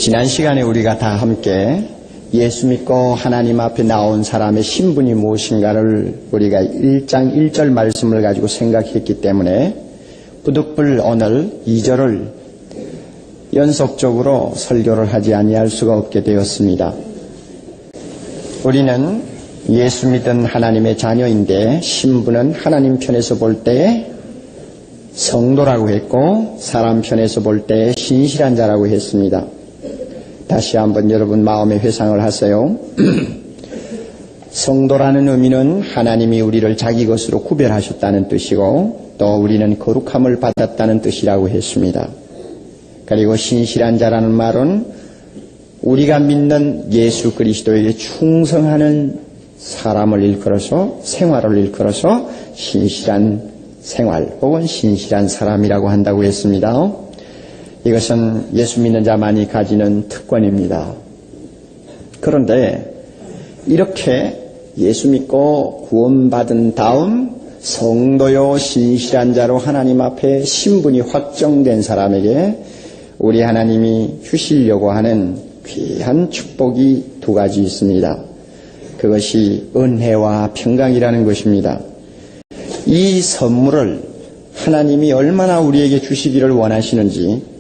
지난 시간에 우리가 다 함께 예수 믿고 하나님 앞에 나온 사람의 신분이 무엇인가를 우리가 1장 1절 말씀을 가지고 생각했기 때문에 부득불 오늘 2절을 연속적으로 설교를 하지 아니할 수가 없게 되었습니다. 우리는 예수 믿은 하나님의 자녀인데 신분은 하나님 편에서 볼 때 성도라고 했고 사람 편에서 볼 때 신실한 자라고 했습니다. 다시 한번 여러분 마음에 회상을 하세요. 성도라는 의미는 하나님이 우리를 자기 것으로 구별하셨다는 뜻이고 또 우리는 거룩함을 받았다는 뜻이라고 했습니다. 그리고 신실한 자라는 말은 우리가 믿는 예수 그리스도에게 충성하는 사람을 일컬어서 생활을 일컬어서 신실한 생활 혹은 신실한 사람이라고 한다고 했습니다. 이것은 예수 믿는 자만이 가지는 특권입니다. 그런데 이렇게 예수 믿고 구원받은 다음 성도요 신실한 자로 하나님 앞에 신분이 확정된 사람에게 우리 하나님이 주시려고 하는 귀한 축복이 두 가지 있습니다. 그것이 은혜와 평강이라는 것입니다. 이 선물을 하나님이 얼마나 우리에게 주시기를 원하시는지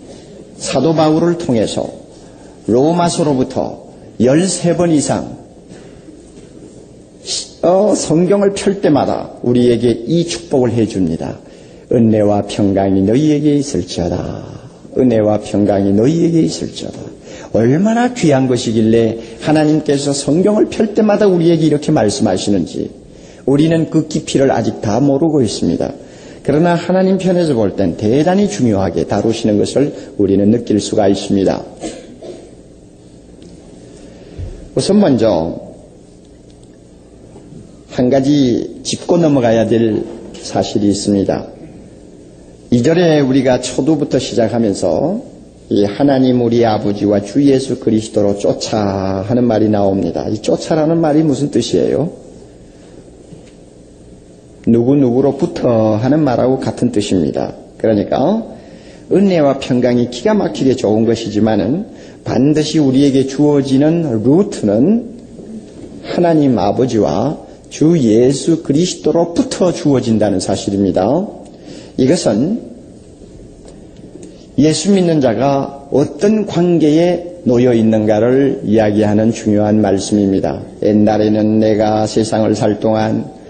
사도 바울을 통해서 로마서로부터 13번 이상 성경을 펼 때마다 우리에게 이 축복을 해줍니다. 은혜와 평강이 너희에게 있을지어다. 은혜와 평강이 너희에게 있을지어다. 얼마나 귀한 것이길래 하나님께서 성경을 펼 때마다 우리에게 이렇게 말씀하시는지 우리는 그 깊이를 아직 다 모르고 있습니다. 그러나 하나님 편에서 볼 땐 대단히 중요하게 다루시는 것을 우리는 느낄 수가 있습니다. 우선 먼저 한 가지 짚고 넘어가야 될 사실이 있습니다. 2절에 우리가 초두부터 시작하면서 이 하나님 우리 아버지와 주 예수 그리스도로 쫓아 하는 말이 나옵니다. 이 쫓아라는 말이 무슨 뜻이에요? 누구로부터 하는 말하고 같은 뜻입니다. 그러니까 은혜와 평강이 기가 막히게 좋은 것이지만은 반드시 우리에게 주어지는 루트는 하나님 아버지와 주 예수 그리스도로부터 주어진다는 사실입니다. 이것은 예수 믿는 자가 어떤 관계에 놓여 있는가를 이야기하는 중요한 말씀입니다. 옛날에는 내가 세상을 살 동안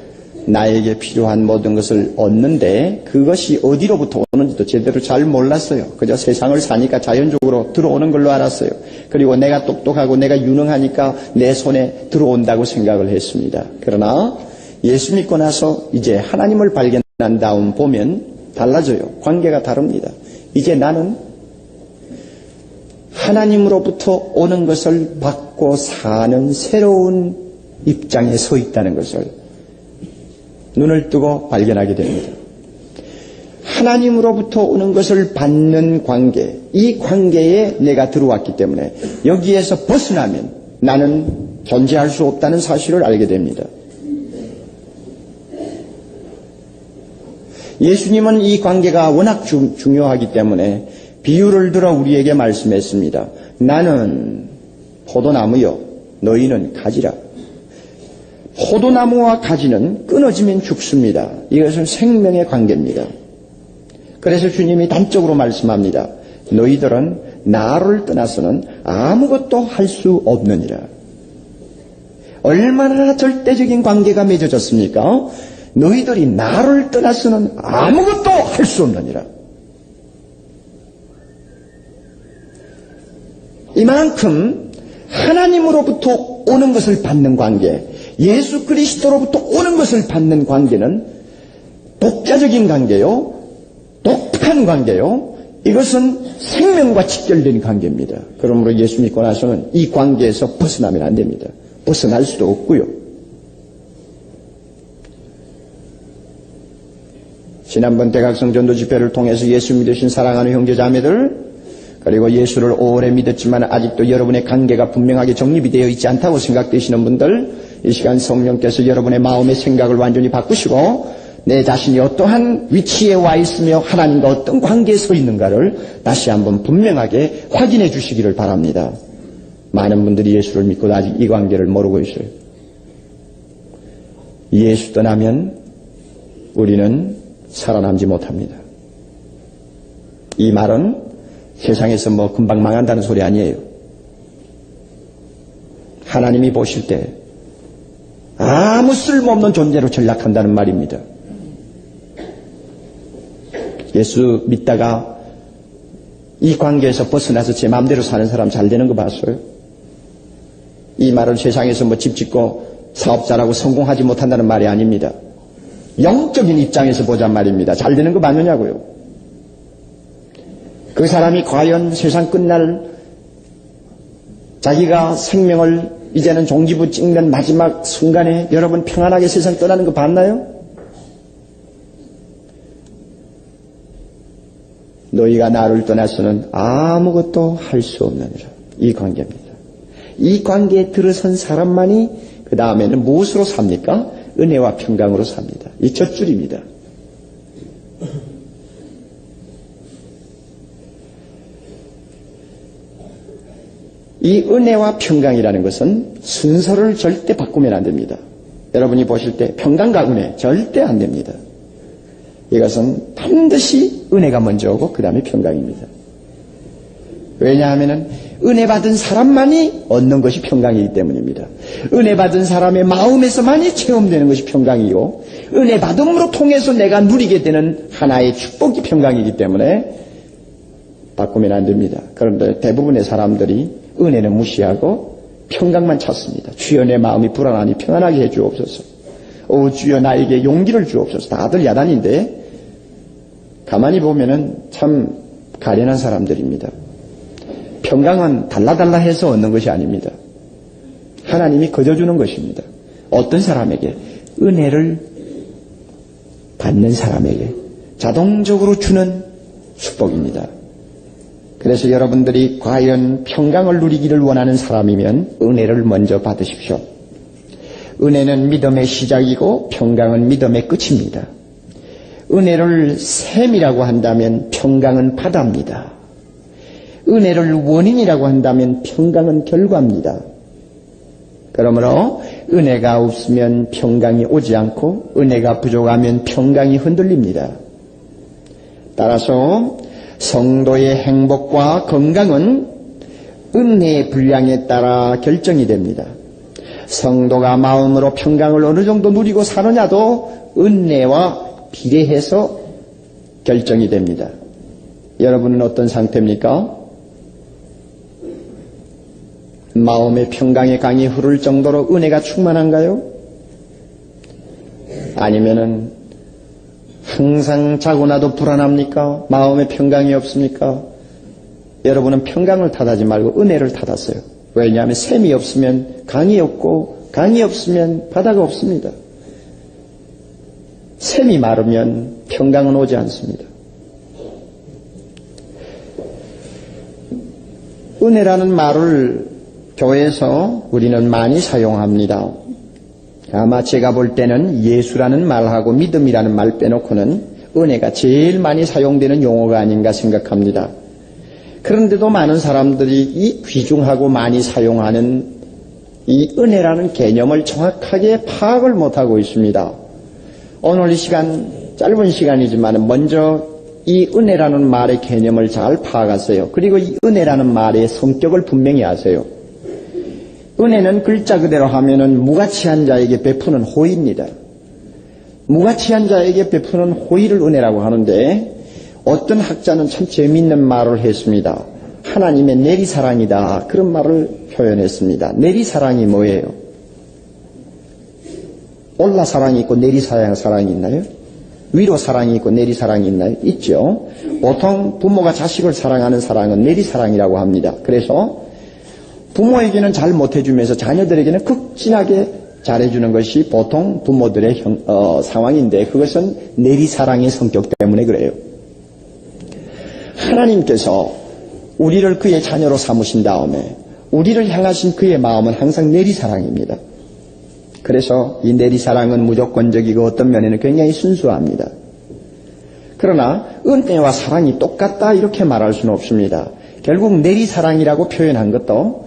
나에게 필요한 모든 것을 얻는데 그것이 어디로부터 오는지도 제대로 잘 몰랐어요. 그저 세상을 사니까 자연적으로 들어오는 걸로 알았어요. 그리고 내가 똑똑하고 내가 유능하니까 내 손에 들어온다고 생각을 했습니다. 그러나 예수 믿고 나서 이제 하나님을 발견한 다음 보면 달라져요. 관계가 다릅니다. 이제 나는 하나님으로부터 오는 것을 받고 사는 새로운 입장에 서 있다는 것을 눈을 뜨고 발견하게 됩니다. 하나님으로부터 오는 것을 받는 관계, 이 관계에 내가 들어왔기 때문에 여기에서 벗어나면 나는 존재할 수 없다는 사실을 알게 됩니다. 예수님은 이 관계가 워낙 중요하기 때문에 비유를 들어 우리에게 말씀했습니다. 나는 포도나무요, 너희는 가지라. 포도나무와 가지는 끊어지면 죽습니다. 이것은 생명의 관계입니다. 그래서 주님이 단적으로 말씀합니다. 너희들은 나를 떠나서는 아무것도 할 수 없느니라. 얼마나 절대적인 관계가 맺어졌습니까? 너희들이 나를 떠나서는 아무것도 할 수 없느니라. 이만큼 하나님으로부터 오는 것을 받는 관계, 예수 그리스도로부터 오는 것을 받는 관계는 독자적인 관계요, 독특한 관계요, 이것은 생명과 직결된 관계입니다. 그러므로 예수 믿고 나서는 이 관계에서 벗어나면 안 됩니다. 벗어날 수도 없고요. 지난번 대각성 전도 집회를 통해서 예수 믿으신 사랑하는 형제 자매들, 그리고 예수를 오래 믿었지만 아직도 여러분의 관계가 분명하게 정립이 되어 있지 않다고 생각되시는 분들, 이 시간 성령께서 여러분의 마음의 생각을 완전히 바꾸시고 내 자신이 어떠한 위치에 와 있으며 하나님과 어떤 관계에 서 있는가를 다시 한번 분명하게 확인해 주시기를 바랍니다. 많은 분들이 예수를 믿고 아직 이 관계를 모르고 있어요. 예수 떠나면 우리는 살아남지 못합니다. 이 말은 세상에서 뭐 금방 망한다는 소리 아니에요. 하나님이 보실 때 아무 쓸모없는 존재로 전락한다는 말입니다. 예수 믿다가 이 관계에서 벗어나서 제 마음대로 사는 사람 잘 되는 거 봤어요? 이 말은 세상에서 뭐 집 짓고 사업 잘하고 성공하지 못한다는 말이 아닙니다. 영적인 입장에서 보자는 말입니다. 잘 되는 거 맞느냐고요. 그 사람이 과연 세상 끝날 자기가 생명을 이제는 종지부 찍는 마지막 순간에 여러분 평안하게 세상 떠나는 거 봤나요? 너희가 나를 떠나서는 아무것도 할 수 없느니라. 이 관계입니다. 이 관계에 들어선 사람만이 그 다음에는 무엇으로 삽니까? 은혜와 평강으로 삽니다. 이 첫 줄입니다. 이 은혜와 평강이라는 것은 순서를 절대 바꾸면 안 됩니다. 여러분이 보실 때 평강과 은혜 절대 안 됩니다. 이것은 반드시 은혜가 먼저 오고 그 다음에 평강입니다. 왜냐하면 은혜 받은 사람만이 얻는 것이 평강이기 때문입니다. 은혜 받은 사람의 마음에서만이 체험되는 것이 평강이고 은혜 받음으로 통해서 내가 누리게 되는 하나의 축복이 평강이기 때문에 바꾸면 안 됩니다. 그런데 대부분의 사람들이 은혜는 무시하고 평강만 찾습니다. 주여 내 마음이 불안하니 평안하게 해주옵소서. 오 주여 나에게 용기를 주옵소서. 다들 야단인데 가만히 보면은 참 가련한 사람들입니다. 평강은 달라달라 해서 얻는 것이 아닙니다. 하나님이 거저주는 것입니다. 어떤 사람에게? 은혜를 받는 사람에게 자동적으로 주는 축복입니다. 그래서 여러분들이 과연 평강을 누리기를 원하는 사람이면 은혜를 먼저 받으십시오. 은혜는 믿음의 시작이고 평강은 믿음의 끝입니다. 은혜를 샘이라고 한다면 평강은 바다입니다. 은혜를 원인이라고 한다면 평강은 결과입니다. 그러므로 은혜가 없으면 평강이 오지 않고 은혜가 부족하면 평강이 흔들립니다. 따라서 성도의 행복과 건강은 은혜의 분량에 따라 결정이 됩니다. 성도가 마음으로 평강을 어느 정도 누리고 사느냐도 은혜와 비례해서 결정이 됩니다. 여러분은 어떤 상태입니까? 마음의 평강의 강이 흐를 정도로 은혜가 충만한가요? 아니면은 항상 자고 나도 불안합니까? 마음의 평강이 없습니까? 여러분은 평강을 탓하지 말고 은혜를 탓하세요. 왜냐하면 샘이 없으면 강이 없고 강이 없으면 바다가 없습니다. 샘이 마르면 평강은 오지 않습니다. 은혜라는 말을 교회에서 우리는 많이 사용합니다. 아마 제가 볼 때는 예수라는 말하고 믿음이라는 말 빼놓고는 은혜가 제일 많이 사용되는 용어가 아닌가 생각합니다. 그런데도 많은 사람들이 이 귀중하고 많이 사용하는 이 은혜라는 개념을 정확하게 파악을 못하고 있습니다. 오늘 이 시간, 짧은 시간이지만 먼저 이 은혜라는 말의 개념을 잘 파악하세요. 그리고 이 은혜라는 말의 성격을 분명히 아세요. 은혜는 글자 그대로 하면은 무가치한 자에게 베푸는 호의입니다. 무가치한 자에게 베푸는 호의를 은혜라고 하는데 어떤 학자는 참 재미있는 말을 했습니다. 하나님의 내리사랑이다. 그런 말을 표현했습니다. 내리사랑이 뭐예요? 올라사랑이 있고 내리사랑이 있나요? 위로 사랑이 있고 내리사랑이 있나요? 있죠. 보통 부모가 자식을 사랑하는 사랑은 내리사랑이라고 합니다. 그래서 부모에게는 잘 못해주면서 자녀들에게는 극진하게 잘해주는 것이 보통 부모들의 상황인데 그것은 내리사랑의 성격 때문에 그래요. 하나님께서 우리를 그의 자녀로 삼으신 다음에 우리를 향하신 그의 마음은 항상 내리사랑입니다. 그래서 이 내리사랑은 무조건적이고 어떤 면에는 굉장히 순수합니다. 그러나 은혜와 사랑이 똑같다 이렇게 말할 수는 없습니다. 결국 내리사랑이라고 표현한 것도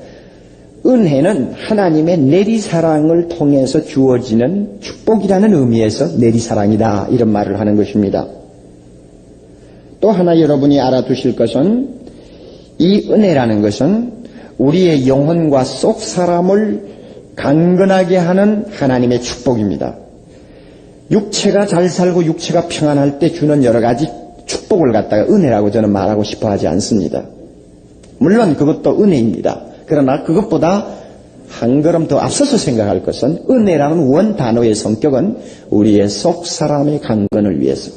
은혜는 하나님의 내리사랑을 통해서 주어지는 축복이라는 의미에서 내리사랑이다 이런 말을 하는 것입니다. 또 하나 여러분이 알아두실 것은 이 은혜라는 것은 우리의 영혼과 속 사람을 강건하게 하는 하나님의 축복입니다. 육체가 잘 살고 육체가 평안할 때 주는 여러 가지 축복을 갖다가 은혜라고 저는 말하고 싶어 하지 않습니다. 물론 그것도 은혜입니다. 그러나 그것보다 한 걸음 더 앞서서 생각할 것은 은혜라는 원 단어의 성격은 우리의 속 사람의 강건을 위해서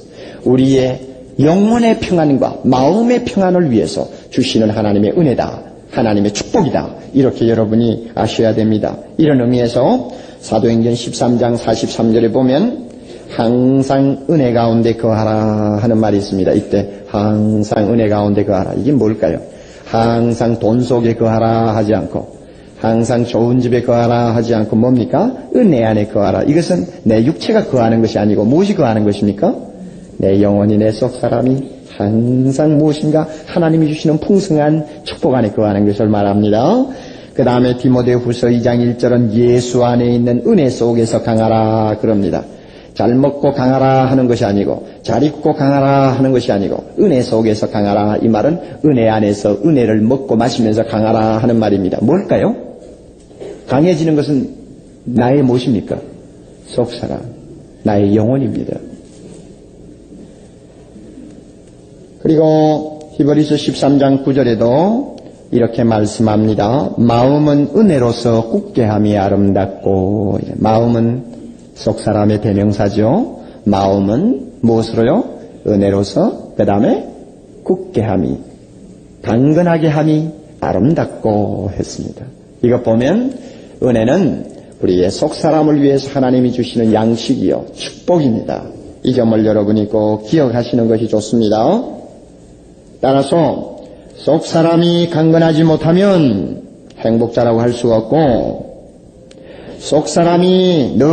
우리의 영혼의 평안과 마음의 평안을 위해서 주시는 하나님의 은혜다. 하나님의 축복이다. 이렇게 여러분이 아셔야 됩니다. 이런 의미에서 사도행전 13장 43절에 보면 항상 은혜 가운데 거하라 하는 말이 있습니다. 이때 항상 은혜 가운데 거하라. 이게 뭘까요? 항상 돈 속에 거하라 하지 않고 항상 좋은 집에 거하라 하지 않고 뭡니까? 은혜 안에 거하라. 이것은 내 육체가 거하는 것이 아니고 무엇이 거하는 것입니까? 내 영혼이 내 속 사람이 항상 무엇인가 하나님이 주시는 풍성한 축복 안에 거하는 것을 말합니다. 그 다음에 디모데후서 2장 1절은 예수 안에 있는 은혜 속에서 강하라 그럽니다. 잘 먹고 강하라 하는 것이 아니고 잘 입고 강하라 하는 것이 아니고 은혜 속에서 강하라. 이 말은 은혜 안에서 은혜를 먹고 마시면서 강하라 하는 말입니다. 뭘까요? 강해지는 것은 나의 무엇입니까? 속사람, 나의 영혼입니다. 그리고 히브리서 13장 9절에도 이렇게 말씀합니다. 마음은 은혜로서 굳게 함이 아름답고. 마음은 속사람의 대명사죠. 마음은 무엇으로요? 은혜로서 그 다음에 굳게 함이 강건하게 함이 아름답고 했습니다. 이것 보면 은혜는 우리의 속사람을 위해서 하나님이 주시는 양식이요 축복입니다. 이 점을 여러분이 꼭 기억하시는 것이 좋습니다. 따라서 속사람이 강건하지 못하면 행복자라고 할 수가 없고 속사람이 늘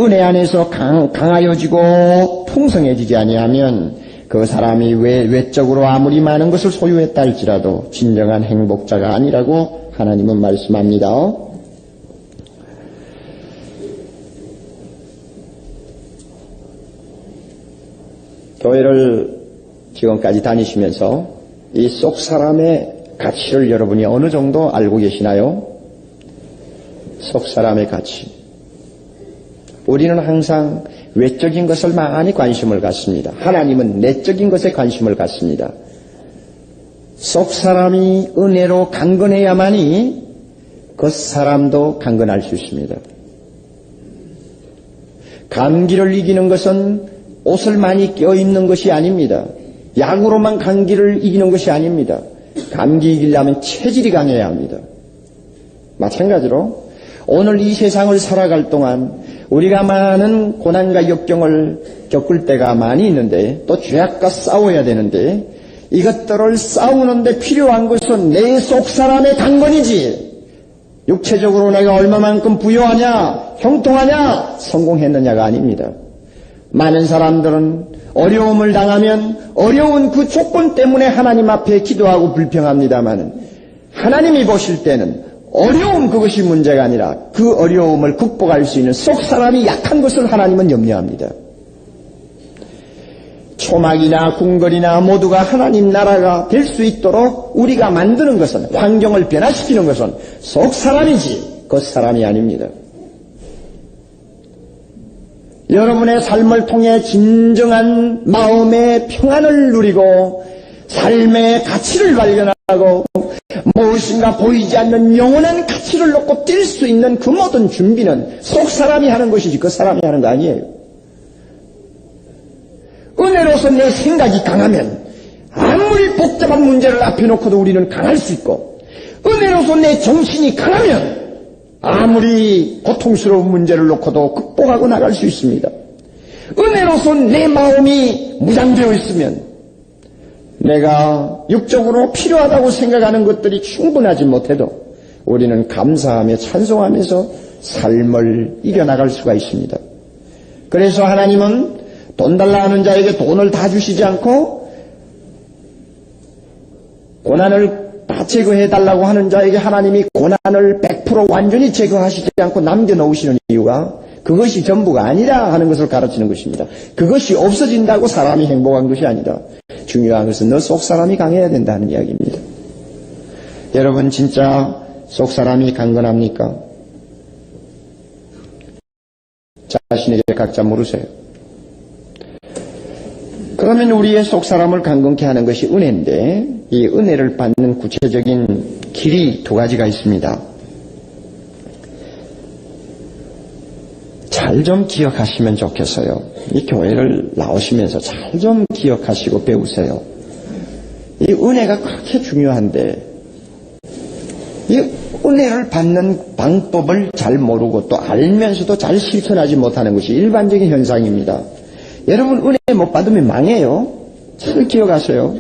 은혜 안에서 강하여지고 풍성해지지 아니하면 그 사람이 외적으로 아무리 많은 것을 소유했다 할지라도 진정한 행복자가 아니라고 하나님은 말씀합니다. 교회를 지금까지 다니시면서 이 속사람의 가치를 여러분이 어느 정도 알고 계시나요? 속사람의 가치. 우리는 항상 외적인 것을 많이 관심을 갖습니다. 하나님은 내적인 것에 관심을 갖습니다. 속사람이 은혜로 강건해야만이 겉사람도 강건할 수 있습니다. 감기를 이기는 것은 옷을 많이 껴입는 것이 아닙니다. 약으로만 감기를 이기는 것이 아닙니다. 감기 이기려면 체질이 강해야 합니다. 마찬가지로 오늘 이 세상을 살아갈 동안 우리가 많은 고난과 역경을 겪을 때가 많이 있는데 또 죄악과 싸워야 되는데 이것들을 싸우는데 필요한 것은 내 속사람의 강건이지 육체적으로 내가 얼마만큼 부유하냐 형통하냐 성공했느냐가 아닙니다. 많은 사람들은 어려움을 당하면 어려운 그 조건 때문에 하나님 앞에 기도하고 불평합니다만 하나님이 보실 때는 어려운 그것이 문제가 아니라 그 어려움을 극복할 수 있는 속사람이 약한 것을 하나님은 염려합니다. 초막이나 궁궐이나 모두가 하나님 나라가 될 수 있도록 우리가 만드는 것은 환경을 변화시키는 것은 속사람이지 겉사람이 아닙니다. 여러분의 삶을 통해 진정한 마음의 평안을 누리고 삶의 가치를 발견하고 무엇인가 보이지 않는 영원한 가치를 놓고 뛸 수 있는 그 모든 준비는 속사람이 하는 것이지 그 사람이 하는 거 아니에요. 은혜로서 내 생각이 강하면 아무리 복잡한 문제를 앞에 놓고도 우리는 강할 수 있고 은혜로서 내 정신이 강하면 아무리 고통스러운 문제를 놓고도 극복하고 나갈 수 있습니다. 은혜로서 내 마음이 무장되어 있으면 내가 육적으로 필요하다고 생각하는 것들이 충분하지 못해도 우리는 감사하며 찬송하면서 삶을 이겨나갈 수가 있습니다. 그래서 하나님은 돈 달라 하는 자에게 돈을 다 주시지 않고 고난을 다 제거해달라고 하는 자에게 하나님이 고난을 100% 완전히 제거하시지 않고 남겨놓으시는 이유가 그것이 전부가 아니라 하는 것을 가르치는 것입니다. 그것이 없어진다고 사람이 행복한 것이 아니다. 중요한 것은 너 속 사람이 강해야 된다는 이야기입니다. 여러분 진짜 속 사람이 강건합니까? 자신에게 각자 물으세요. 그러면 우리의 속 사람을 강건케 하는 것이 은혜인데 이 은혜를 받는 구체적인 길이 두 가지가 있습니다. 잘 좀 기억하시면 좋겠어요. 이 교회를 나오시면서 잘 좀 기억하시고 배우세요. 이 은혜가 그렇게 중요한데 이 은혜를 받는 방법을 잘 모르고 또 알면서도 잘 실천하지 못하는 것이 일반적인 현상입니다. 여러분 은혜 못 받으면 망해요. 잘 기억하세요.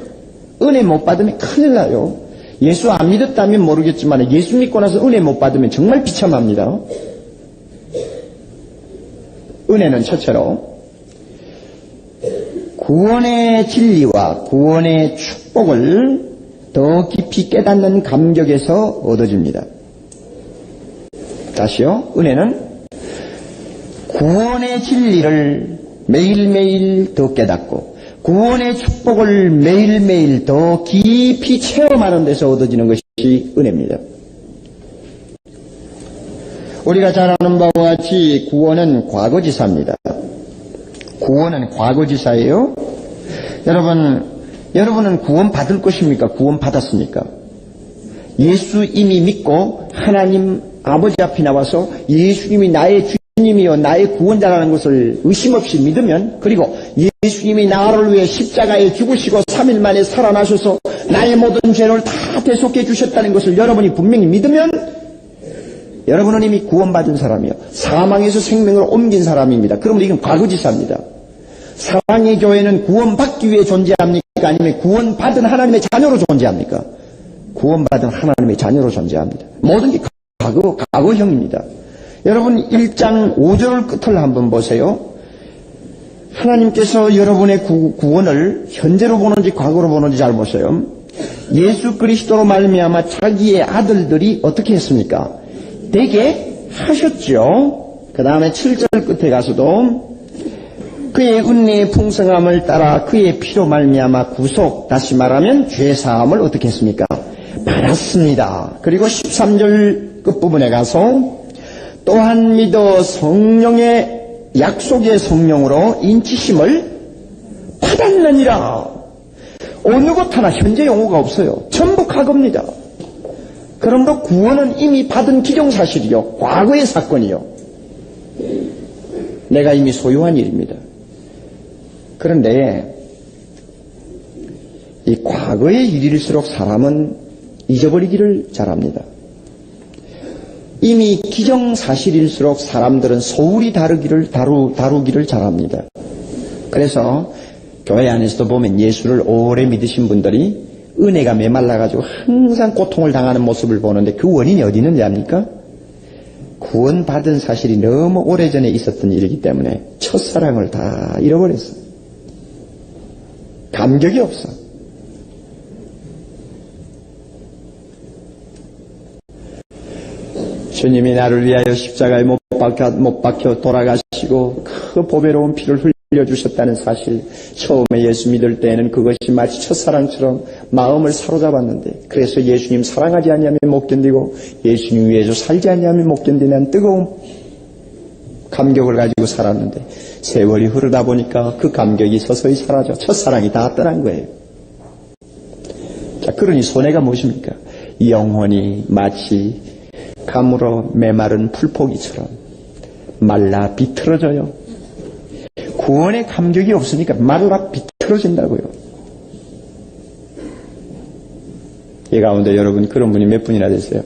은혜 못 받으면 큰일 나요. 예수 안 믿었다면 모르겠지만 예수 믿고 나서 은혜 못 받으면 정말 비참합니다. 은혜는 첫째로 구원의 진리와 구원의 축복을 더 깊이 깨닫는 감격에서 얻어집니다. 다시요. 은혜는 구원의 진리를 매일매일 더 깨닫고 구원의 축복을 매일매일 더 깊이 체험하는 데서 얻어지는 것이 은혜입니다. 우리가 잘 아는 바와 같이 구원은 과거지사입니다. 구원은 과거지사예요. 여러분은 구원 받을 것입니까? 구원 받았습니까? 예수 이미 믿고 하나님 아버지 앞에 나와서 예수님이 나의 주님이요 나의 구원자라는 것을 의심 없이 믿으면, 그리고 예수님이 나를 위해 십자가에 죽으시고 3일 만에 살아나셔서 나의 모든 죄를 다 대속해 주셨다는 것을 여러분이 분명히 믿으면 여러분은 이미 구원받은 사람이요 사망에서 생명으로 옮긴 사람입니다. 그러면 이건 과거지사입니다. 사랑의 교회는 구원받기 위해 존재합니까? 아니면 구원받은 하나님의 자녀로 존재합니까? 구원받은 하나님의 자녀로 존재합니다. 모든 게 과거형입니다. 여러분 1장 5절 끝을 한번 보세요. 하나님께서 여러분의 구원을 현재로 보는지 과거로 보는지 잘 보세요. 예수 그리스도로 말미암아 자기의 아들들이 어떻게 했습니까? 되게 하셨죠. 그 다음에 7절 끝에 가서도 그의 은혜의 풍성함을 따라 그의 피로 말미암아 구속, 다시 말하면 죄사함을 어떻게 했습니까? 받았습니다. 그리고 13절 끝부분에 가서 또한 믿어 성령의 약속의 성령으로 인치심을 받았느니라. 어느 것 하나 현재 용어가 없어요. 전부 과거입니다. 그러므로 구원은 이미 받은 기정사실이요 과거의 사건이요 내가 이미 소유한 일입니다. 그런데 이 과거의 일일수록 사람은 잊어버리기를 잘합니다. 이미 기정사실일수록 사람들은 소홀히 다루기를 잘합니다. 그래서 교회 안에서도 보면 예수를 오래 믿으신 분들이 은혜가 메말라가지고 항상 고통을 당하는 모습을 보는데 그 원인이 어디 있는지 압니까? 구원받은 사실이 너무 오래전에 있었던 일이기 때문에 첫사랑을 다 잃어버렸어. 감격이 없어. 주님이 나를 위하여 십자가에 못 박혀 돌아가시고 그 보배로운 피를 흘려주셨다는 사실, 처음에 예수 믿을 때에는 그것이 마치 첫사랑처럼 마음을 사로잡았는데, 그래서 예수님 사랑하지 않냐면 못 견디고 예수님 위해서 살지 않냐면 못 견디는 뜨거운 감격을 가지고 살았는데, 세월이 흐르다 보니까 그 감격이 서서히 사라져 첫사랑이 다 떠난 거예요. 자, 그러니 손해가 무엇입니까? 영혼이 마치 가물어 메마른 풀포기처럼 말라 비틀어져요. 구원의 감격이 없으니까 말라 비틀어진다고요. 이 가운데 여러분 그런 분이 몇 분이나 됐어요?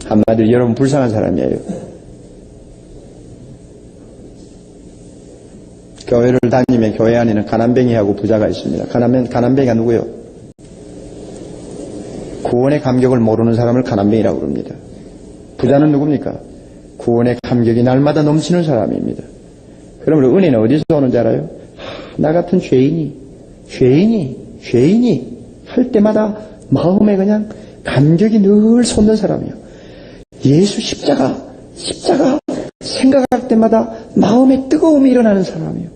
한마디로 여러분 불쌍한 사람이에요. 교회를 다니면 교회 안에는 가난뱅이하고 부자가 있습니다. 가난뱅이가 누구요? 구원의 감격을 모르는 사람을 가난뱅이라고 그럽니다. 부자는 누굽니까? 구원의 감격이 날마다 넘치는 사람입니다. 그러므로 은혜는 어디서 오는지 알아요? 나 같은 죄인이 할 때마다 마음에 그냥 감격이 늘 솟는 사람이요. 예수 십자가 생각할 때마다 마음에 뜨거움이 일어나는 사람이요.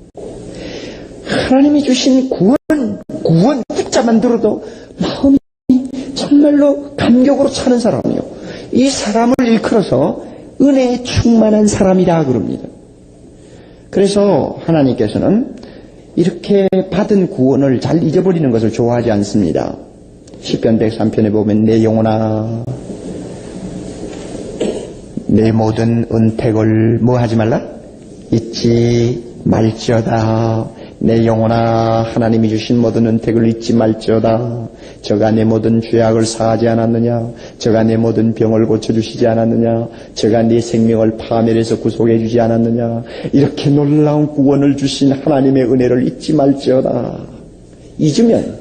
하나님이 주신 구원 붙잡만 들어도 마음이 정말로 감격으로 차는 사람이요. 이 사람을 일컬어서 은혜에 충만한 사람이라 그럽니다. 그래서 하나님께서는 이렇게 받은 구원을 잘 잊어버리는 것을 좋아하지 않습니다. 시편 103편에 보면 내 영혼아 내 모든 은택을 뭐 하지 말라? 잊지 말지어다. 내 영혼아 하나님이 주신 모든 은택을 잊지 말지어다. 저가 내 모든 죄악을 사하지 않았느냐? 저가 내 모든 병을 고쳐주시지 않았느냐? 저가 네 생명을 파멸해서 구속해 주지 않았느냐? 이렇게 놀라운 구원을 주신 하나님의 은혜를 잊지 말지어다. 잊으면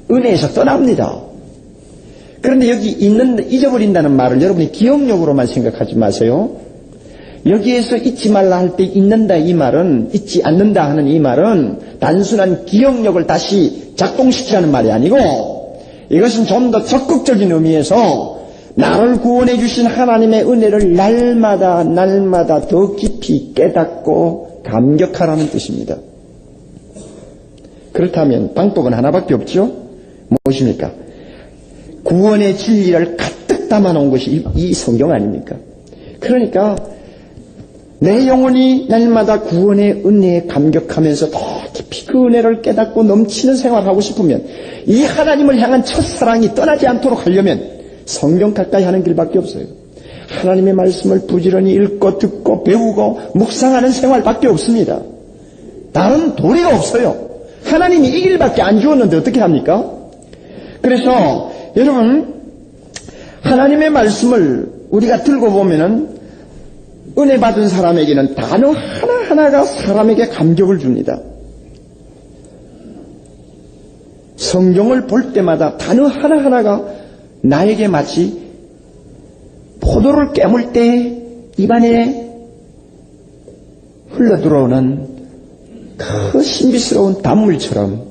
은혜에서 떠납니다. 그런데 여기 잊어버린다는 말을 여러분이 기억력으로만 생각하지 마세요. 여기에서 잊지 말라 할 때 잊는다 이 말은, 잊지 않는다 하는 이 말은 단순한 기억력을 다시 작동시키라는 말이 아니고 이것은 좀 더 적극적인 의미에서 나를 구원해 주신 하나님의 은혜를 날마다 더 깊이 깨닫고 감격하라는 뜻입니다. 그렇다면 방법은 하나밖에 없죠? 무엇입니까? 구원의 진리를 가득 담아놓은 것이 이 성경 아닙니까? 그러니까 내 영혼이 날마다 구원의 은혜에 감격하면서 더 깊이 그 은혜를 깨닫고 넘치는 생활을 하고 싶으면 이 하나님을 향한 첫사랑이 떠나지 않도록 하려면 성경 가까이 하는 길밖에 없어요. 하나님의 말씀을 부지런히 읽고 듣고 배우고 묵상하는 생활밖에 없습니다. 다른 도리가 없어요. 하나님이 이 길밖에 안 주었는데 어떻게 합니까? 그래서 여러분 하나님의 말씀을 우리가 들고 보면은 은혜 받은 사람에게는 단어 하나하나가 사람에게 감격을 줍니다. 성경을 볼 때마다 단어 하나하나가 나에게 마치 포도를 깨물 때 입안에 흘러들어오는 그 신비스러운 단물처럼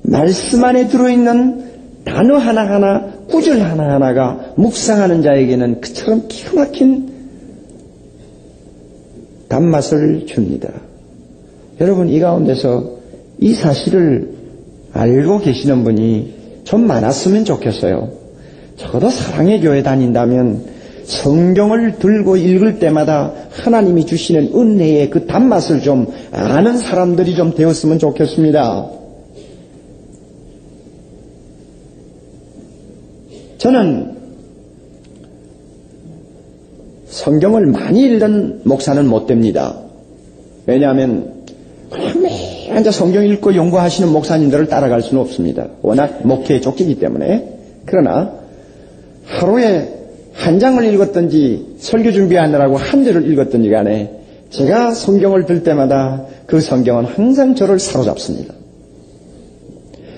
말씀 안에 들어있는 단어 하나하나, 구절 하나하나가 묵상하는 자에게는 그처럼 기가 막힌 단맛을 줍니다. 여러분 이 가운데서 이 사실을 알고 계시는 분이 좀 많았으면 좋겠어요. 적어도 사랑의 교회 다닌다면 성경을 들고 읽을 때마다 하나님이 주시는 은혜의 그 단맛을 좀 아는 사람들이 좀 되었으면 좋겠습니다. 저는 성경을 많이 읽는 목사는 못 됩니다. 왜냐하면 그냥 매일 앉아 성경 읽고 연구하시는 목사님들을 따라갈 수는 없습니다. 워낙 목회에 쫓기기 때문에. 그러나 하루에 한 장을 읽었든지 설교 준비하느라고 한 절을 읽었든지 간에 제가 성경을 들 때마다 그 성경은 항상 저를 사로잡습니다.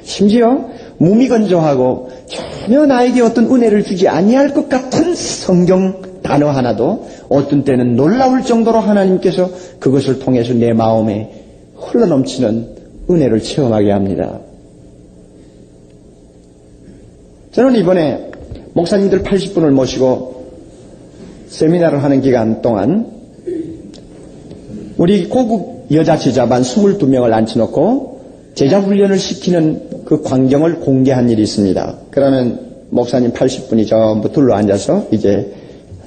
심지어 무미건조하고 전혀 나에게 어떤 은혜를 주지 아니할 것 같은 성경 단어 하나도 어떤 때는 놀라울 정도로 하나님께서 그것을 통해서 내 마음에 흘러넘치는 은혜를 체험하게 합니다. 저는 이번에 목사님들 80분을 모시고 세미나를 하는 기간 동안 우리 고급 여자 제자반 22명을 앉혀놓고 제자훈련을 시키는 그 광경을 공개한 일이 있습니다. 그러면 목사님 80분이 전부 둘러앉아서 이제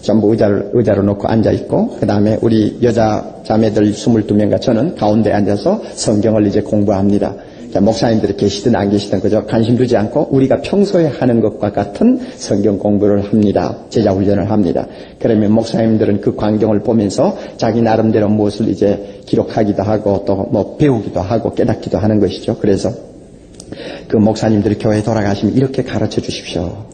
전부 의자로 놓고 앉아있고 그 다음에 우리 여자 자매들 22명과 저는 가운데 앉아서 성경을 이제 공부합니다. 목사님들이 계시든 안 계시든 그저 관심 두지 않고 우리가 평소에 하는 것과 같은 성경 공부를 합니다. 제자훈련을 합니다. 그러면 목사님들은 그 광경을 보면서 자기 나름대로 무엇을 이제 기록하기도 하고 또 뭐 배우기도 하고 깨닫기도 하는 것이죠. 그래서 그 목사님들이 교회에 돌아가시면 이렇게 가르쳐 주십시오.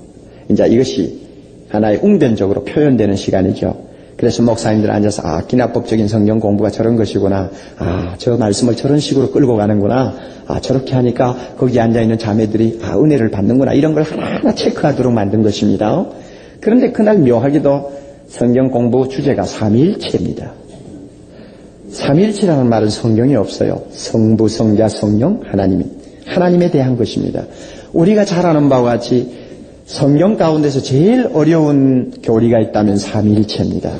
이제 이것이 하나의 웅변적으로 표현되는 시간이죠. 그래서 목사님들 앉아서 기납법적인 성경 공부가 저런 것이구나. 저 말씀을 저런 식으로 끌고 가는구나. 저렇게 하니까 거기 앉아있는 자매들이 은혜를 받는구나. 이런 걸 하나하나 체크하도록 만든 것입니다. 그런데 그날 묘하게도 성경 공부 주제가 삼위일체입니다. 삼위일체라는 말은 성경에 없어요. 성부, 성자, 성령, 하나님에 대한 것입니다. 우리가 잘 아는 바와 같이 성경 가운데서 제일 어려운 교리가 있다면 삼위일체입니다.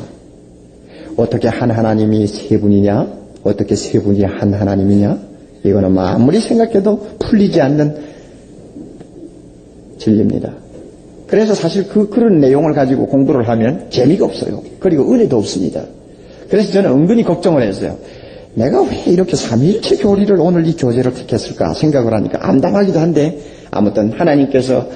어떻게 한 하나님이 세 분이냐? 어떻게 세 분이 한 하나님이냐? 이거는 아무리 생각해도 풀리지 않는 진리입니다. 그래서 사실 그런 내용을 가지고 공부를 하면 재미가 없어요. 그리고 은혜도 없습니다. 그래서 저는 은근히 걱정을 했어요. 내가 왜 이렇게 삼위일체 교리를 오늘 이 교재를 택했을까 생각을 하니까 암담하기도 한데, 아무튼 하나님께서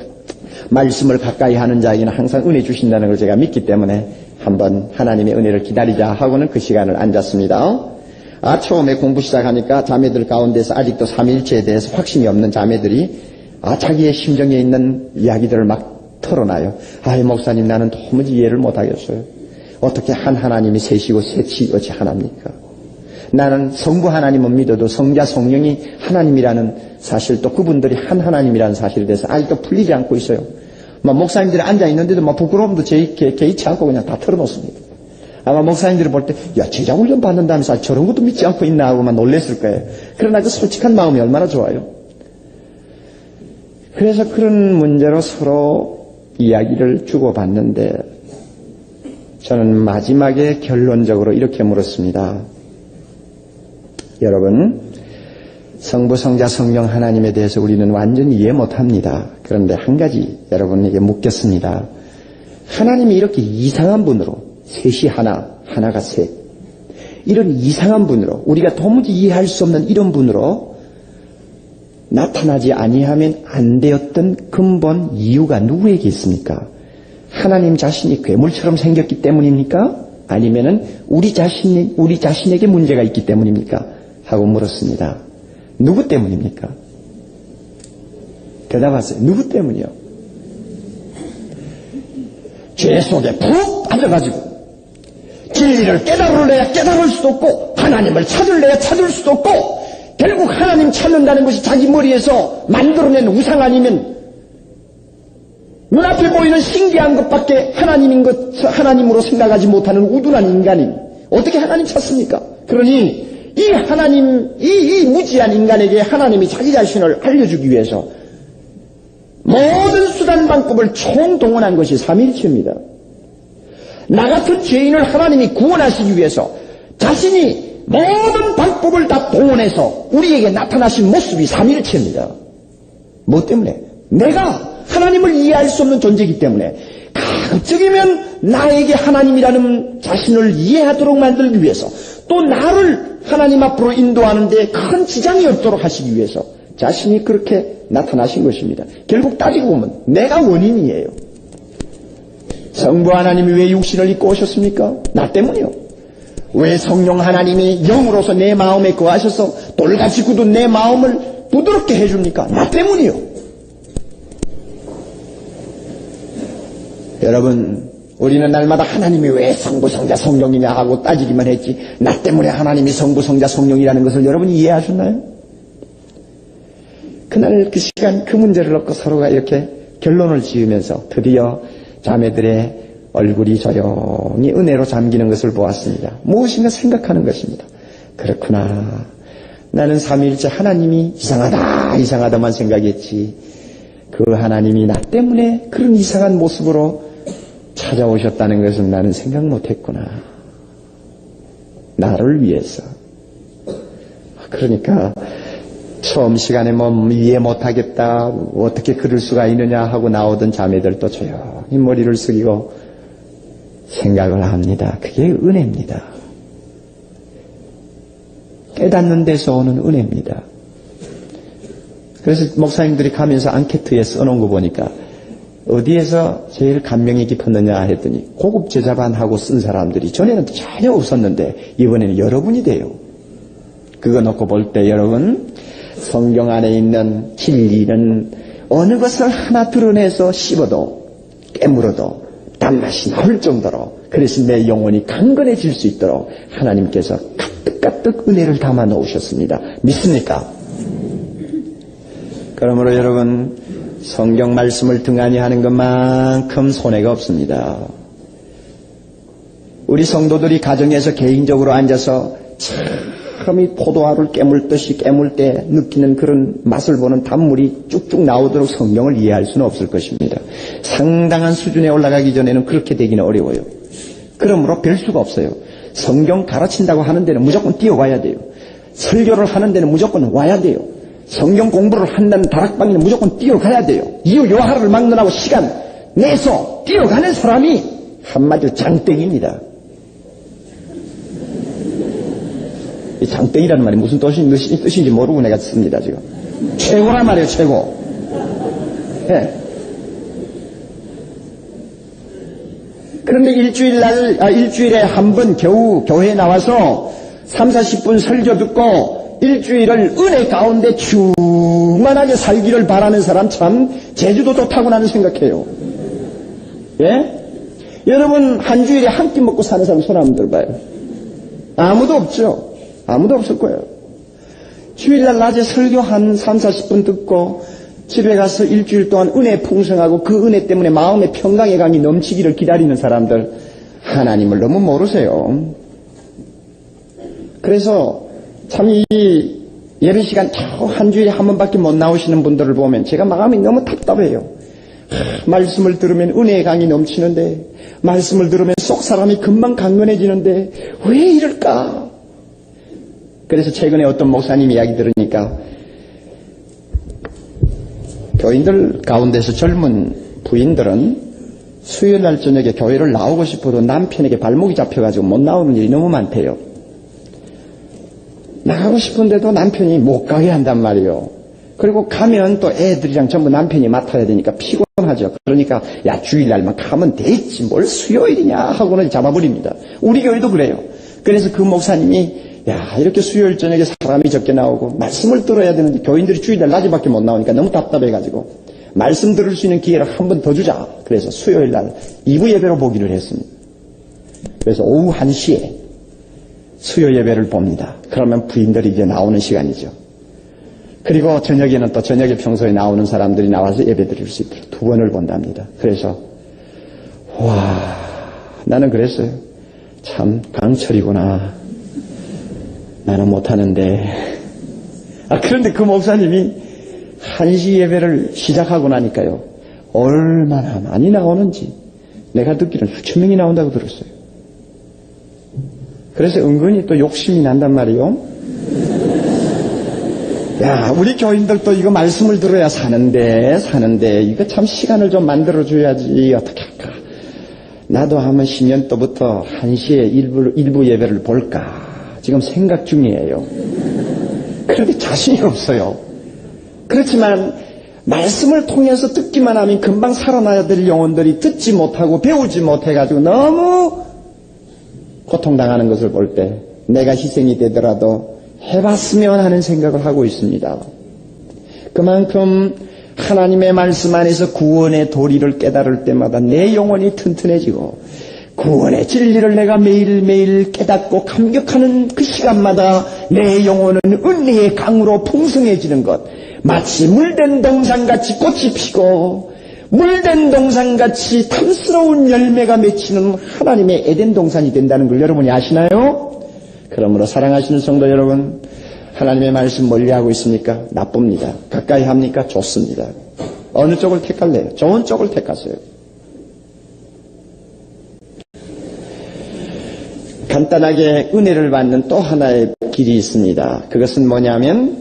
말씀을 가까이 하는 자에게는 항상 은혜 주신다는 걸 제가 믿기 때문에 한번 하나님의 은혜를 기다리자 하고는 그 시간을 앉았습니다. 처음에 공부 시작하니까 자매들 가운데서 아직도 삼위일체에 대해서 확신이 없는 자매들이 자기의 심정에 있는 이야기들을 막 털어놔요. 목사님, 나는 도무지 이해를 못하겠어요. 어떻게 한 하나님이 셋이고 셋이 어찌 하나입니까? 나는 성부 하나님은 믿어도 성자 성령이 하나님이라는 사실, 또 그분들이 한 하나님이라는 사실에 대해서 아직도 풀리지 않고 있어요. 목사님들이 앉아있는데도 부끄러움도 개의치 않고 그냥 다 털어놓습니다. 아마 목사님들이 볼 때, 제자훈련 받는다면서 저런 것도 믿지 않고 있나 하고만 놀랬을 거예요. 그러나 그 솔직한 마음이 얼마나 좋아요. 그래서 그런 문제로 서로 이야기를 주고받는데, 저는 마지막에 결론적으로 이렇게 물었습니다. 여러분, 성부, 성자, 성령 하나님에 대해서 우리는 완전히 이해 못합니다. 그런데 한 가지 여러분에게 묻겠습니다. 하나님이 이렇게 이상한 분으로, 셋이 하나, 하나가 셋, 이런 이상한 분으로, 우리가 도무지 이해할 수 없는 이런 분으로 나타나지 아니하면 안 되었던 근본 이유가 누구에게 있습니까? 하나님 자신이 괴물처럼 생겼기 때문입니까? 아니면은 우리 자신에게 문제가 있기 때문입니까? 하고 물었습니다. 누구 때문입니까? 대답하세요. 누구 때문이요? 죄 속에 푹 빠져가지고 진리를 깨달을래야 깨달을 수도 없고, 하나님을 찾을래야 찾을 수도 없고, 결국 하나님 찾는다는 것이 자기 머리에서 만들어낸 우상 아니면 눈앞에 보이는 신기한 것밖에 하나님으로 생각하지 못하는 우둔한 인간이 어떻게 하나님 찾습니까? 그러니 이 하나님, 이 무지한 인간에게 하나님이 자기 자신을 알려주기 위해서 모든 수단 방법을 총동원한 것이 삼위일체입니다. 나 같은 죄인을 하나님이 구원하시기 위해서 자신이 모든 방법을 다 동원해서 우리에게 나타나신 모습이 삼위일체입니다. 뭐 때문에? 내가 하나님을 이해할 수 없는 존재이기 때문에 가급적이면 나에게 하나님이라는 자신을 이해하도록 만들기 위해서, 또 나를 하나님 앞으로 인도하는데 큰 지장이 없도록 하시기 위해서 자신이 그렇게 나타나신 것입니다. 결국 따지고 보면 내가 원인이에요. 성부 하나님이 왜 육신을 입고 오셨습니까? 나 때문이요. 왜 성령 하나님이 영으로서 내 마음에 거하셔서 돌같이 굳은 내 마음을 부드럽게 해줍니까? 나 때문이요. 여러분, 우리는 날마다 하나님이 왜 성부, 성자, 성령이냐 하고 따지기만 했지, 나 때문에 하나님이 성부, 성자, 성령이라는 것을 여러분이 이해하셨나요? 그날 그 시간 그 문제를 놓고 서로가 이렇게 결론을 지으면서 드디어 자매들의 얼굴이 조용히 은혜로 잠기는 것을 보았습니다. 무엇인가 생각하는 것입니다. 그렇구나. 나는 삼위일체 하나님이 이상하다만 생각했지. 그 하나님이 나 때문에 그런 이상한 모습으로 찾아오셨다는 것은 나는 생각 못했구나. 나를 위해서. 그러니까 처음 시간에 이해 못하겠다, 어떻게 그럴 수가 있느냐 하고 나오던 자매들도 조용히 머리를 숙이고 생각을 합니다. 그게 은혜입니다. 깨닫는 데서 오는 은혜입니다. 그래서 목사님들이 가면서 앙케트에 써놓은 거 보니까 어디에서 제일 감명이 깊었느냐 했더니 고급 제자반하고 쓴 사람들이 전에는 전혀 없었는데 이번에는 여러분이 돼요. 그거 놓고 볼 때 여러분, 성경 안에 있는 진리는 어느 것을 하나 드러내서 씹어도 깨물어도 단맛이 나올 정도로, 그래서 내 영혼이 강건해질 수 있도록 하나님께서 가득가득 은혜를 담아 놓으셨습니다. 믿습니까? 그러므로 여러분, 성경 말씀을 등한히 하는 것만큼 손해가 없습니다. 우리 성도들이 가정에서 개인적으로 앉아서 참 이 포도알을 깨물 때 느끼는 그런 맛을 보는 단물이 쭉쭉 나오도록 성경을 이해할 수는 없을 것입니다. 상당한 수준에 올라가기 전에는 그렇게 되기는 어려워요. 그러므로 별 수가 없어요. 성경 가르친다고 하는 데는 무조건 뛰어와야 돼요. 설교를 하는 데는 무조건 와야 돼요. 성경 공부를 한다는 다락방에는 무조건 뛰어가야 돼요. 이유 요하를 막론하고 시간 내서 뛰어가는 사람이 한마디로 장땡입니다. 이 장땡이라는 말이 무슨 뜻인지 모르고 내가 씁니다, 지금. 최고란 말이에요, 최고. 네. 그런데 일주일에 한 번 겨우 교회에 나와서 30-40분 설교 듣고 일주일을 은혜 가운데 충만하게 살기를 바라는 사람 참 제주도 좋다고 나는 생각해요. 예? 여러분, 한 주일에 한 끼 먹고 사는 사람 손 한번 들어봐요. 아무도 없죠. 아무도 없을 거예요. 주일날 낮에 설교 한 30-40분 듣고 집에 가서 일주일 동안 은혜 풍성하고 그 은혜 때문에 마음의 평강의 강이 넘치기를 기다리는 사람들, 하나님을 너무 모르세요. 그래서 참 이 예배 시간 한 주일에 한 번밖에 못 나오시는 분들을 보면 제가 마음이 너무 답답해요. 말씀을 들으면 은혜의 강이 넘치는데, 말씀을 들으면 속 사람이 금방 강건해지는데 왜 이럴까? 그래서 최근에 어떤 목사님 이야기 들으니까 교인들 가운데서 젊은 부인들은 수요일날 저녁에 교회를 나오고 싶어도 남편에게 발목이 잡혀가지고 못 나오는 일이 너무 많대요. 나가고 싶은데도 남편이 못 가게 한단 말이에요. 그리고 가면 또 애들이랑 전부 남편이 맡아야 되니까 피곤하죠. 그러니까 야, 주일날만 가면 되지 뭘 수요일이냐 하고는 잡아버립니다. 우리 교회도 그래요. 그래서 그 목사님이 야, 이렇게 수요일 저녁에 사람이 적게 나오고 말씀을 들어야 되는데 교인들이 주일날 낮에밖에 못 나오니까 너무 답답해가지고 말씀 들을 수 있는 기회를 한 번 더 주자. 그래서 수요일날 2부 예배로 보기를 했습니다. 그래서 오후 1시에 수요 예배를 봅니다. 그러면 부인들이 이제 나오는 시간이죠. 그리고 저녁에는 또 저녁에 평소에 나오는 사람들이 나와서 예배 드릴 수 있도록 2번을 본답니다. 그래서 와, 나는 그랬어요. 참 강철이구나. 나는 못하는데. 그런데 그 목사님이 1시 예배를 시작하고 나니까요, 얼마나 많이 나오는지 내가 듣기로는 수천 명이 나온다고 들었어요. 그래서 은근히 또 욕심이 난단 말이요. 야, 우리 교인들도 이거 말씀을 들어야 사는데 이거 참 시간을 좀 만들어줘야지 어떻게 할까. 나도 한번 10년도부터 1시에 일부 예배를 볼까 지금 생각 중이에요. 그런데 자신이 없어요. 그렇지만 말씀을 통해서 듣기만 하면 금방 살아나야 될 영혼들이 듣지 못하고 배우지 못해가지고 너무 고통당하는 것을 볼 때 내가 희생이 되더라도 해봤으면 하는 생각을 하고 있습니다. 그만큼 하나님의 말씀 안에서 구원의 도리를 깨달을 때마다 내 영혼이 튼튼해지고 구원의 진리를 내가 매일매일 깨닫고 감격하는 그 시간마다 내 영혼은 은혜의 강으로 풍성해지는 것, 마치 물된 동산같이 꽃이 피고 물된 동산같이 탐스러운 열매가 맺히는 하나님의 에덴 동산이 된다는 걸 여러분이 아시나요? 그러므로 사랑하시는 성도 여러분, 하나님의 말씀 멀리하고 있습니까? 나쁩니다. 가까이 합니까? 좋습니다. 어느 쪽을 택할래요? 좋은 쪽을 택하세요. 간단하게 은혜를 받는 또 하나의 길이 있습니다. 그것은 뭐냐면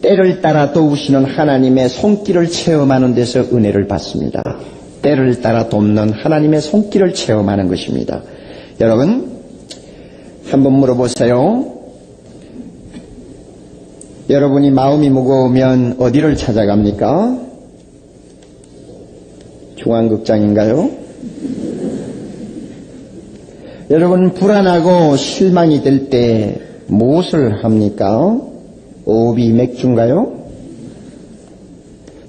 때를 따라 도우시는 하나님의 손길을 체험하는 데서 은혜를 받습니다. 때를 따라 돕는 하나님의 손길을 체험하는 것입니다. 여러분, 한번 물어보세요. 여러분이 마음이 무거우면 어디를 찾아갑니까? 중앙극장인가요? 여러분, 불안하고 실망이 될 때 무엇을 합니까? 오비 맥주인가요?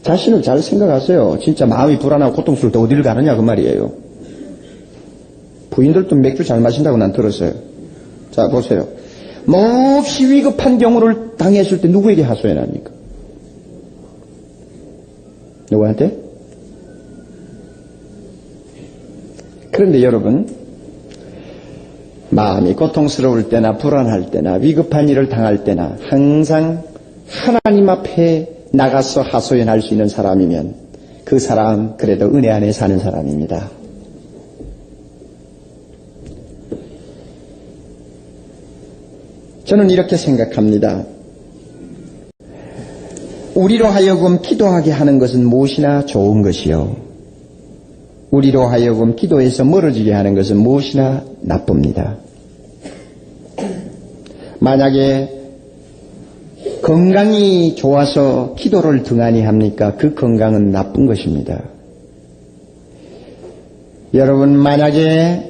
자신을 잘 생각하세요. 진짜 마음이 불안하고 고통스러울 때 어디를 가느냐 그 말이에요. 부인들도 맥주 잘 마신다고 난 들었어요. 자, 보세요. 몹시 위급한 경우를 당했을 때 누구에게 하소연합니까? 누구한테? 그런데 여러분, 마음이 고통스러울 때나 불안할 때나 위급한 일을 당할 때나 항상 하나님 앞에 나가서 하소연할 수 있는 사람이면 그 사람 그래도 은혜 안에 사는 사람입니다. 저는 이렇게 생각합니다. 우리로 하여금 기도하게 하는 것은 무엇이나 좋은 것이요, 우리로 하여금 기도에서 멀어지게 하는 것은 무엇이나 나쁩니다. 만약에 건강이 좋아서 기도를 등한히 합니까? 그 건강은 나쁜 것입니다. 여러분, 만약에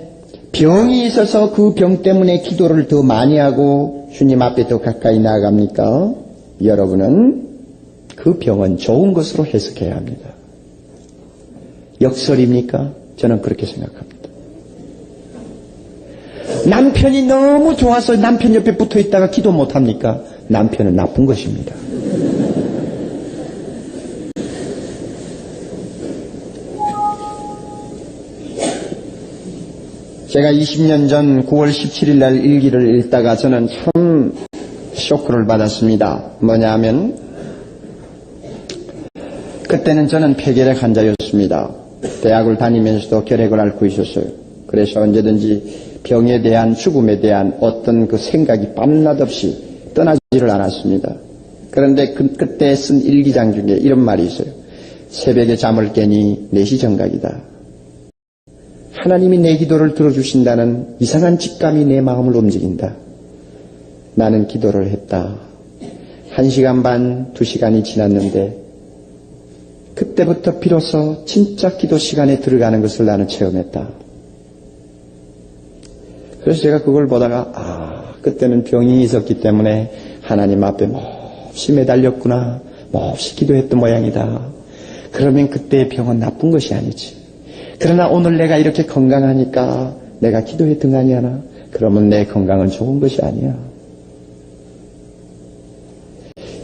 병이 있어서 그 병 때문에 기도를 더 많이 하고 주님 앞에 더 가까이 나아갑니까? 여러분은 그 병은 좋은 것으로 해석해야 합니다. 역설입니까? 저는 그렇게 생각합니다. 남편이 너무 좋아서 남편 옆에 붙어 있다가 기도 못합니까? 남편은 나쁜 것입니다. 제가 20년 전 9월 17일 날 일기를 읽다가 저는 참 쇼크를 받았습니다. 뭐냐 하면 그때는 저는 폐결핵 환자였습니다. 대학을 다니면서도 결핵을 앓고 있었어요. 그래서 언제든지 병에 대한, 죽음에 대한 어떤 그 생각이 밤낮 없이 떠나지를 않았습니다. 그런데 그때 쓴 일기장 중에 이런 말이 있어요. 새벽에 잠을 깨니 4시 정각이다. 하나님이 내 기도를 들어주신다는 이상한 직감이 내 마음을 움직인다. 나는 기도를 했다. 1시간 반, 2시간이 지났는데 그때부터 비로소 진짜 기도 시간에 들어가는 것을 나는 체험했다. 그래서 제가 그걸 보다가 그때는 병이 있었기 때문에 하나님 앞에 몹시 매달렸구나, 몹시 기도했던 모양이다. 그러면 그때의 병은 나쁜 것이 아니지. 그러나 오늘 내가 이렇게 건강하니까 내가 기도에 등한히 하나? 그러면 내 건강은 좋은 것이 아니야.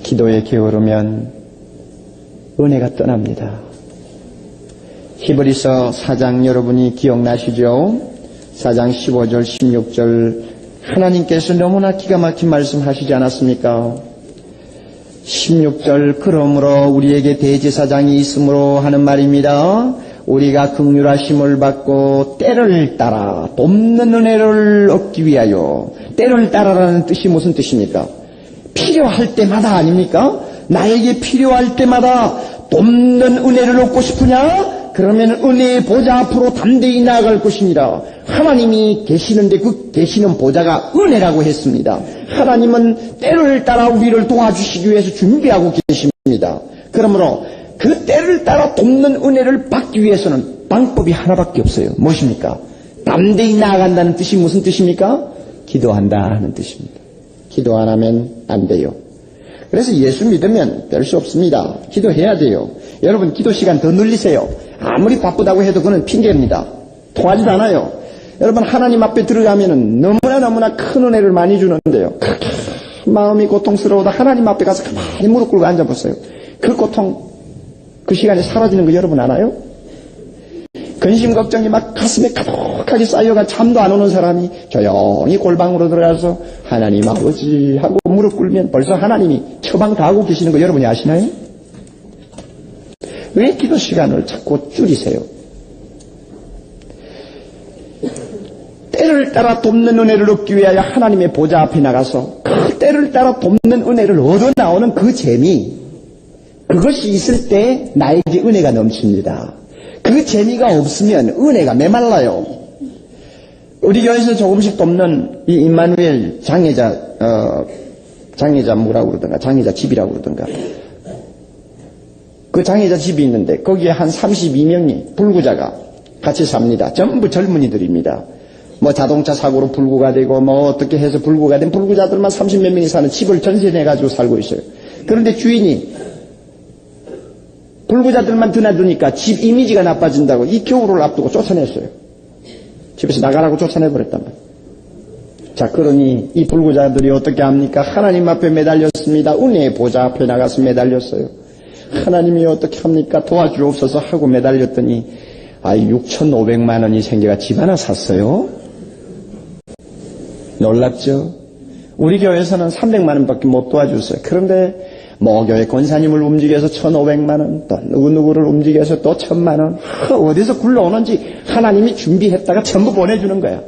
기도에 게으르면 은혜가 떠납니다. 히브리서 4장 여러분이 기억나시죠? 4장 15절 16절 하나님께서 너무나 기가 막힌 말씀 하시지 않았습니까? 16절 그러므로 우리에게 대제사장이 있으므로 하는 말입니다. 우리가 긍휼하심을 받고 때를 따라 돕는 은혜를 얻기 위하여, 때를 따라라는 뜻이 무슨 뜻입니까? 필요할 때마다 아닙니까? 나에게 필요할 때마다 돕는 은혜를 얻고 싶으냐? 그러면 은혜의 보좌 앞으로 담대히 나아갈 것입니다. 하나님이 계시는데 그 계시는 보좌가 은혜라고 했습니다. 하나님은 때를 따라 우리를 도와주시기 위해서 준비하고 계십니다. 그러므로 그 때를 따라 돕는 은혜를 받기 위해서는 방법이 하나밖에 없어요. 무엇입니까? 담대히 나아간다는 뜻이 무슨 뜻입니까? 기도한다 하는 뜻입니다. 기도 안 하면 안 돼요. 그래서 예수 믿으면 될 수 없습니다. 기도해야 돼요. 여러분 기도 시간 더 늘리세요. 아무리 바쁘다고 해도 그건 핑계입니다. 통하지도 않아요. 여러분 하나님 앞에 들어가면은 너무나 큰 은혜를 많이 주는데요. 그렇게 마음이 고통스러워도 하나님 앞에 가서 가만히 무릎 꿇고 앉아보세요. 그 고통, 그 시간에 사라지는 거 여러분 알아요? 근심 걱정이 막 가슴에 가득하게 쌓여가 잠도 안 오는 사람이 조용히 골방으로 들어가서 하나님 아버지 하고 무릎 꿇으면 벌써 하나님이 처방 다 하고 계시는 거 여러분이 아시나요? 왜 기도 시간을 자꾸 줄이세요? 때를 따라 돕는 은혜를 얻기 위하여 하나님의 보좌 앞에 나가서 그 때를 따라 돕는 은혜를 얻어 나오는 그 재미, 그것이 있을 때 나에게 은혜가 넘칩니다. 그 재미가 없으면 은혜가 메말라요. 우리 교회에서 조금씩 돕는 이 임마누엘 장애자 뭐라고 그러던가, 장애자 집이라고 그러던가. 그 장애자 집이 있는데 거기에 한 32명이 불구자가 같이 삽니다. 전부 젊은이들입니다. 뭐 자동차 사고로 불구가 되고 뭐 어떻게 해서 불구가 된 불구자들만 30몇 명이 사는 집을 전세내가지고 살고 있어요. 그런데 주인이 불구자들만 드나드니까 집 이미지가 나빠진다고 이 겨울을 앞두고 쫓아냈어요. 집에서 나가라고 쫓아내버렸단 말이에요. 자, 그러니 이 불구자들이 어떻게 합니까? 하나님 앞에 매달렸습니다. 은혜의 보좌 앞에 나가서 매달렸어요. 하나님이 어떻게 합니까? 도와주옵소서 하고 매달렸더니 6,500만 원이 생겨가 집 하나 샀어요. 놀랍죠? 우리 교회에서는 300만 원밖에 못 도와줬어요. 그런데 모교회 권사님을 움직여서 1,500만 원, 또 누구누구를 움직여서 또 1,000만 원, 어디서 굴러오는지 하나님이 준비했다가 전부 보내주는 거야.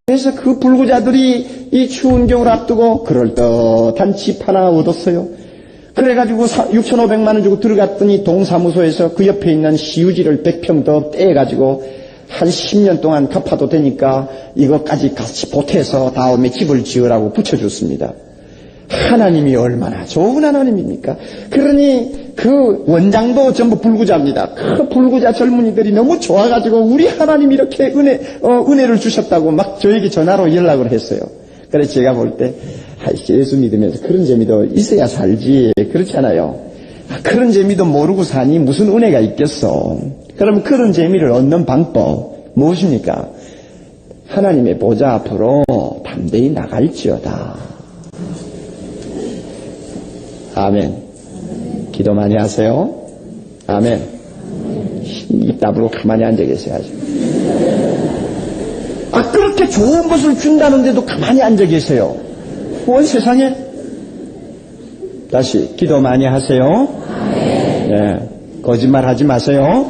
그래서 그 불구자들이 이 추운 겨울 앞두고 그럴듯한 집 하나 얻었어요. 그래가지고 6,500만 원 주고 들어갔더니 동사무소에서 그 옆에 있는 시유지를 100평 더 떼가지고 한 10년 동안 갚아도 되니까 이것까지 같이 보태서 다음에 집을 지으라고 붙여줬습니다. 하나님이 얼마나 좋은 하나님입니까? 그러니 그 원장도 전부 불구자입니다. 그 불구자 젊은이들이 너무 좋아가지고 우리 하나님이 이렇게 은혜를 주셨다고 막 저에게 전화로 연락을 했어요. 그래서 제가 볼 때 예수 믿으면서 그런 재미도 있어야 살지. 그렇잖아요. 그런 재미도 모르고 사니 무슨 은혜가 있겠어. 그럼 그런 재미를 얻는 방법 무엇입니까? 하나님의 보좌 앞으로 담대히 나갈지어다. 아멘. 기도 많이 하세요. 아멘. 입 다물고 가만히 앉아 계셔야죠. 그렇게 좋은 것을 준다는데도 가만히 앉아 계세요. 온 세상에. 다시 기도 많이 하세요. 네. 거짓말 하지 마세요.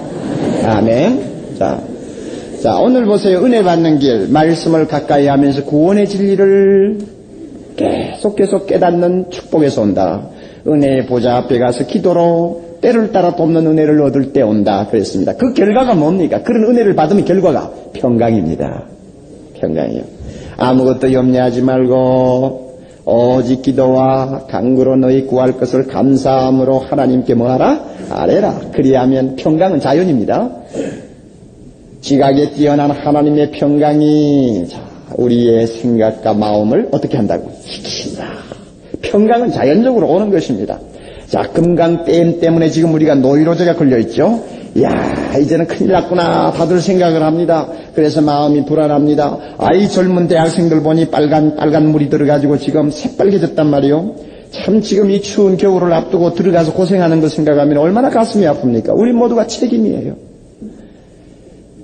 아멘. 자, 오늘 보세요. 은혜 받는 길, 말씀을 가까이 하면서 구원의 진리를 계속 깨닫는 축복에서 온다. 은혜의 보좌 앞에 가서 기도로 때를 따라 돕는 은혜를 얻을 때 온다 그랬습니다. 그 결과가 뭡니까? 그런 은혜를 받으면 결과가 평강입니다. 평강이요. 아무것도 염려하지 말고 오직 기도와 간구로 너희 구할 것을 감사함으로 하나님께 뭐하라? 아뢰라. 그리하면 평강은 자연입니다. 지각에 뛰어난 하나님의 평강이 우리의 생각과 마음을 어떻게 한다고? 시킨다. 평강은 자연적으로 오는 것입니다. 자, 금강댐 때문에 지금 우리가 노이로제가 걸려있죠. 이야, 이제는 큰일 났구나 다들 생각을 합니다. 그래서 마음이 불안합니다. 이 젊은 대학생들 보니 빨간 물이 들어가지고 지금 새빨개졌단 말이요. 참 지금 이 추운 겨울을 앞두고 들어가서 고생하는 거 생각하면 얼마나 가슴이 아픕니까? 우리 모두가 책임이에요.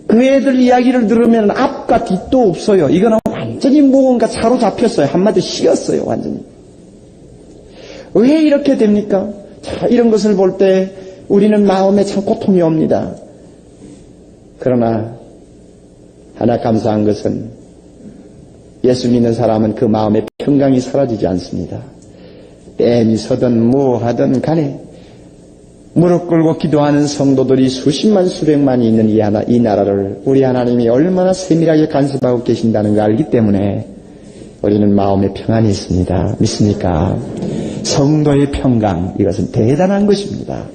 그 애들 이야기를 들으면 앞과 뒤도 없어요. 이거는 완전히 무언가 사로잡혔어요. 한마디 씌었어요. 완전히. 왜 이렇게 됩니까? 자, 이런 것을 볼 때 우리는 마음에 참 고통이 옵니다. 그러나 하나 감사한 것은 예수 믿는 사람은 그 마음의 평강이 사라지지 않습니다. 댐이 서든 뭐하든 간에 무릎 꿇고 기도하는 성도들이 수십만 수백만이 있는 이 나라를 우리 하나님이 얼마나 세밀하게 간섭하고 계신다는 걸 알기 때문에 우리는 마음의 평안이 있습니다. 믿습니까? 성도의 평강, 이것은 대단한 것입니다.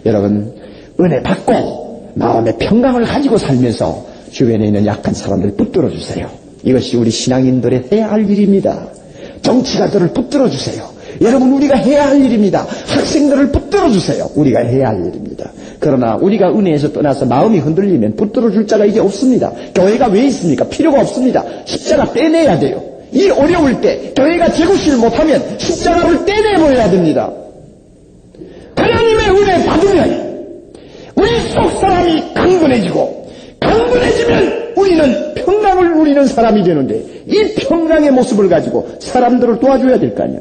여러분, 은혜 받고 마음의 평강을 가지고 살면서 주변에 있는 약한 사람들을 붙들어 주세요. 이것이 우리 신앙인들의 해야 할 일입니다. 정치가들을 붙들어 주세요. 여러분, 우리가 해야 할 일입니다. 학생들을 붙들어 주세요. 우리가 해야 할 일입니다. 그러나 우리가 은혜에서 떠나서 마음이 흔들리면 붙들어 줄 자가 이제 없습니다. 교회가 왜 있습니까? 필요가 없습니다. 십자가 떼내야 돼요. 이 어려울 때 교회가 제구실 못하면 십자가를 떼내버려야 됩니다. 하나님의 은혜 받으면 우리 속 사람이 강건해지고, 강건해지면 우리는 평강을 누리는 사람이 되는데, 이 평강의 모습을 가지고 사람들을 도와줘야 될 거 아니에요.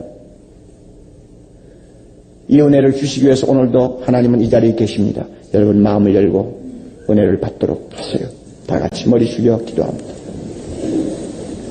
이 은혜를 주시기 위해서 오늘도 하나님은 이 자리에 계십니다. 여러분, 마음을 열고 은혜를 받도록 하세요. 다 같이 머리 숙여 기도합니다.